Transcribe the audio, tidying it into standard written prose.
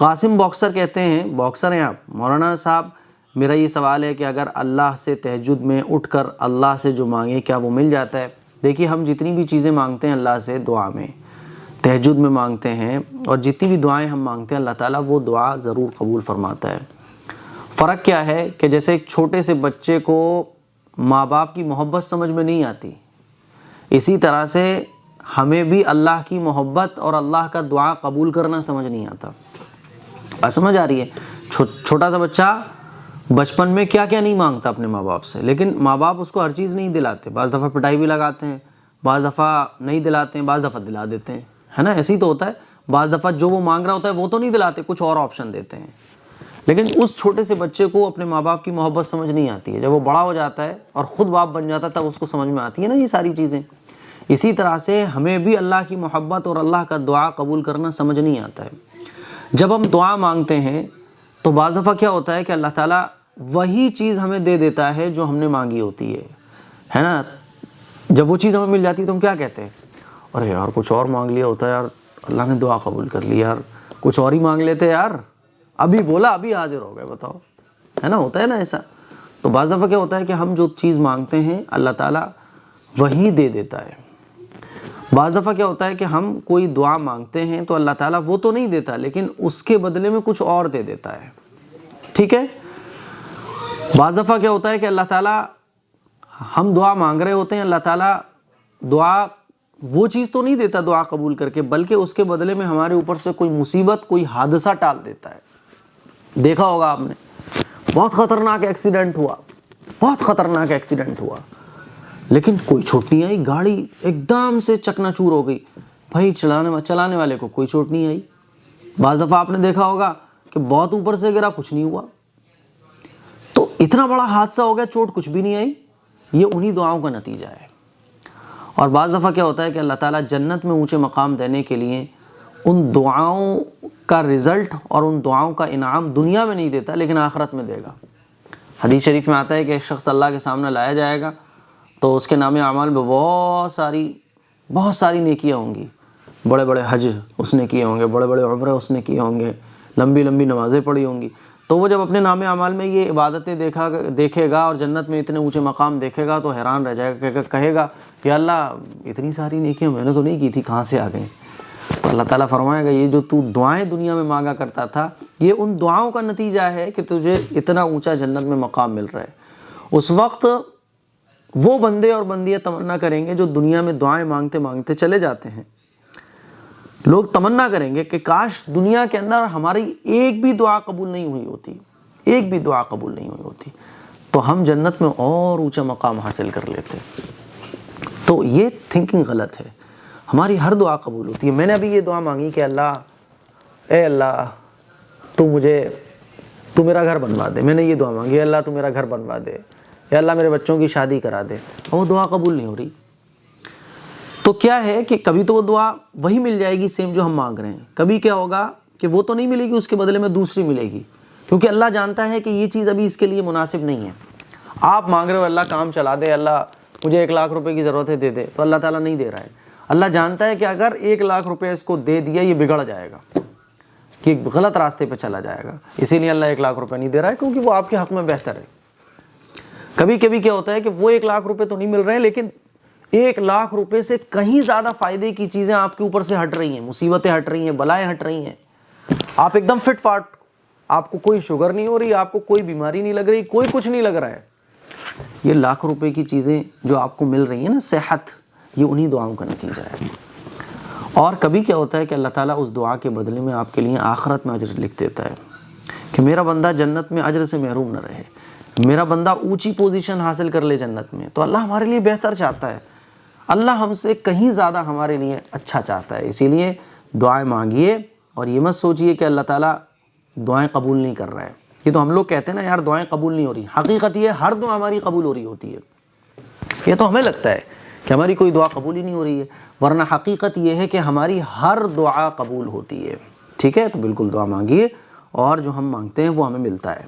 Qasim boxer کہتے ہیں، boxer ہیں آپ، مولانا صاحب میرا یہ سوال ہے کہ اگر اللہ سے تہجد میں اٹھ کر اللہ سے جو مانگے کیا وہ مل جاتا ہے؟ دیکھیے ہم جتنی بھی چیزیں مانگتے ہیں اللہ سے دعا میں، تہجد میں مانگتے ہیں، اور جتنی بھی دعائیں ہم مانگتے ہیں اللہ تعالیٰ وہ دعا ضرور قبول فرماتا ہے۔ فرق کیا ہے کہ جیسے ایک چھوٹے سے بچے کو ماں باپ کی محبت سمجھ میں نہیں آتی، اسی طرح سے ہمیں بھی اللہ کی محبت اور اللہ کا دعا قبول کرنا سمجھ نہیں آتا۔ سمجھ آ رہی ہے؟ چھوٹا سا بچہ بچپن میں کیا کیا نہیں مانگتا اپنے ماں باپ سے، لیکن ماں باپ اس کو ہر چیز نہیں دلاتے، بعض دفعہ پٹائی بھی لگاتے ہیں، بعض دفعہ نہیں دلاتے ہیں، بعض دفعہ دلا دیتے ہیں، ہے نا؟ ایسے ہی تو ہوتا ہے، بعض دفعہ جو وہ مانگ رہا ہوتا ہے وہ تو نہیں دلاتے، کچھ اور آپشن دیتے ہیں۔ لیکن اس چھوٹے سے بچے کو اپنے ماں باپ کی محبت سمجھ نہیں آتی ہے، جب وہ بڑا ہو جاتا ہے اور خود باپ بن جاتا ہے تب اس کو سمجھ میں آتی ہے نا یہ ساری چیزیں۔ اسی طرح سے ہمیں بھی اللہ کی محبت اور اللہ کا دعا قبول کرنا سمجھ نہیں آتا ہے۔ جب ہم دعا مانگتے ہیں تو بعض دفعہ کیا ہوتا ہے کہ اللہ تعالیٰ وہی چیز ہمیں دے دیتا ہے جو ہم نے مانگی ہوتی ہے نا؟ جب وہ چیز ہمیں مل جاتی ہے تو ہم کیا کہتے ہیں؟ ارے یار کچھ اور مانگ لیا ہوتا ہے یار، اللہ نے دعا قبول کر لی یار، کچھ اور ہی مانگ لیتے یار، ابھی بولا ابھی حاضر ہو گئے، بتاؤ، ہے نا؟ ہوتا ہے نا ایسا۔ تو بعض دفعہ کیا ہوتا ہے کہ ہم جو چیز مانگتے ہیں اللہ تعالیٰ وہی دے دیتا ہے۔ بعض دفعہ کیا ہوتا ہے کہ ہم کوئی دعا مانگتے ہیں تو اللہ تعالیٰ وہ تو نہیں دیتا لیکن اس کے بدلے میں کچھ اور دے دیتا ہے، ٹھیک ہے؟ بعض دفعہ کیا ہوتا ہے کہ اللہ تعالیٰ، ہم دعا مانگ رہے ہوتے ہیں، اللہ تعالیٰ دعا وہ چیز تو نہیں دیتا دعا قبول کر کے، بلکہ اس کے بدلے میں ہمارے اوپر سے کوئی مصیبت، کوئی حادثہ ٹال دیتا ہے۔ دیکھا ہوگا آپ نے، بہت خطرناک ایکسیڈنٹ ہوا، بہت خطرناک ایکسیڈنٹ ہوا، لیکن کوئی چوٹ نہیں آئی، گاڑی ایک دم سے چکنا چور ہو گئی، بھائی چلانے والے کو کوئی چوٹ نہیں آئی۔ بعض دفعہ آپ نے دیکھا ہوگا کہ بہت اوپر سے گرا، کچھ نہیں ہوا۔ تو اتنا بڑا حادثہ ہو گیا، چوٹ کچھ بھی نہیں آئی، یہ انہی دعاؤں کا نتیجہ ہے۔ اور بعض دفعہ کیا ہوتا ہے کہ اللہ تعالیٰ جنت میں اونچے مقام دینے کے لیے ان دعاؤں کا رزلٹ اور ان دعاؤں کا انعام دنیا میں نہیں دیتا لیکن آخرت میں دے گا۔ حدیث شریف میں آتا ہے کہ ایک شخص اللہ کے سامنے لایا جائے گا تو اس کے نام اعمال میں بہت ساری نیکیاں ہوں گی، بڑے بڑے حج اس نے کیے ہوں گے، بڑے بڑے عمرے اس نے کیے ہوں گے، لمبی لمبی نمازیں پڑھی ہوں گی۔ تو وہ جب اپنے نام اعمال میں یہ عبادتیں دیکھے گا اور جنت میں اتنے اونچے مقام دیکھے گا تو حیران رہ جائے گا، کہے گا یا اللہ اتنی ساری نیکیاں میں نے تو نہیں کی تھی، کہاں سے آ گئیں؟ تو اللہ تعالیٰ فرمائے گا یہ جو تو دعائیں دنیا میں مانگا کرتا تھا یہ ان دعاؤں کا نتیجہ ہے کہ تجھے اتنا اونچا جنت میں مقام مل رہا ہے۔ اس وقت وہ بندے اور بندیاں تمنا کریں گے جو دنیا میں دعائیں مانگتے مانگتے چلے جاتے ہیں، لوگ تمنا کریں گے کہ کاش دنیا کے اندر ہماری ایک بھی دعا قبول نہیں ہوئی ہوتی، ایک بھی دعا قبول نہیں ہوئی ہوتی تو ہم جنت میں اور اونچا مقام حاصل کر لیتے۔ تو یہ تھنکنگ غلط ہے، ہماری ہر دعا قبول ہوتی ہے۔ میں نے ابھی یہ دعا مانگی کہ اللہ، اے اللہ تو میرا گھر بنوا دے، میں نے یہ دعا مانگی اللہ تو میرا گھر بنوا دے، اے اللہ میرے بچوں کی شادی کرا دے، اور وہ دعا قبول نہیں ہو رہی۔ تو کیا ہے کہ کبھی تو وہ دعا وہی مل جائے گی سیم جو ہم مانگ رہے ہیں، کبھی کیا ہوگا کہ وہ تو نہیں ملے گی، اس کے بدلے میں دوسری ملے گی، کیونکہ اللہ جانتا ہے کہ یہ چیز ابھی اس کے لیے مناسب نہیں ہے۔ آپ مانگ رہے ہو اللہ کام چلا دے، اللہ مجھے 1 لاکھ روپے کی ضرورت ہے دے دے، تو اللہ تعالیٰ نہیں دے رہا ہے۔ اللہ جانتا ہے کہ اگر 1 لاکھ روپے اس کو دے دیا یہ بگڑ جائے گا، کہ غلط راستے پہ چلا جائے گا، اسی لیے اللہ 1 لاکھ روپے نہیں دے رہا ہے کیونکہ وہ آپ کے حق میں بہتر ہے۔ کبھی کبھی کیا ہوتا ہے کہ وہ 1 لاکھ روپے تو نہیں مل رہے ہیں لیکن 1 لاکھ روپے سے کہیں زیادہ فائدے کی چیزیں آپ کے اوپر سے ہٹ رہی ہیں، مصیبتیں ہٹ رہی ہیں، بلائیں ہٹ رہی ہیں، آپ ایک دم فٹ فاٹ، آپ کو کوئی شوگر نہیں ہو رہی، آپ کو کوئی بیماری نہیں لگ رہی، کوئی کچھ نہیں لگ رہا ہے۔ یہ لاکھ روپے کی چیزیں جو آپ کو مل رہی ہیں نا، صحت، یہ انہی دعاؤں کا نتیجہ ہے۔ اور کبھی کیا ہوتا ہے کہ اللہ تعالیٰ اس دعا کے بدلے میں آپ کے لیے آخرت میں اجر لکھ دیتا ہے کہ میرا بندہ جنت میں اجر سے محروم نہ رہے، میرا بندہ اونچی پوزیشن حاصل کر لے جنت میں۔ تو اللہ ہمارے لیے بہتر چاہتا ہے، اللہ ہم سے کہیں زیادہ ہمارے لیے اچھا چاہتا ہے۔ اسی لیے دعائیں مانگیے اور یہ مت سوچئے کہ اللہ تعالیٰ دعائیں قبول نہیں کر رہا ہے۔ یہ تو ہم لوگ کہتے ہیں نا یار دعائیں قبول نہیں ہو رہی، حقیقت یہ ہر دعا ہماری قبول ہو رہی ہوتی ہے۔ یہ تو ہمیں لگتا ہے کہ ہماری کوئی دعا قبول ہی نہیں ہو رہی ہے، ورنہ حقیقت یہ ہے کہ ہماری ہر دعا قبول ہوتی ہے، ٹھیک ہے؟ تو بالکل دعا مانگیے اور جو ہم مانگتے ہیں وہ ہمیں ملتا ہے۔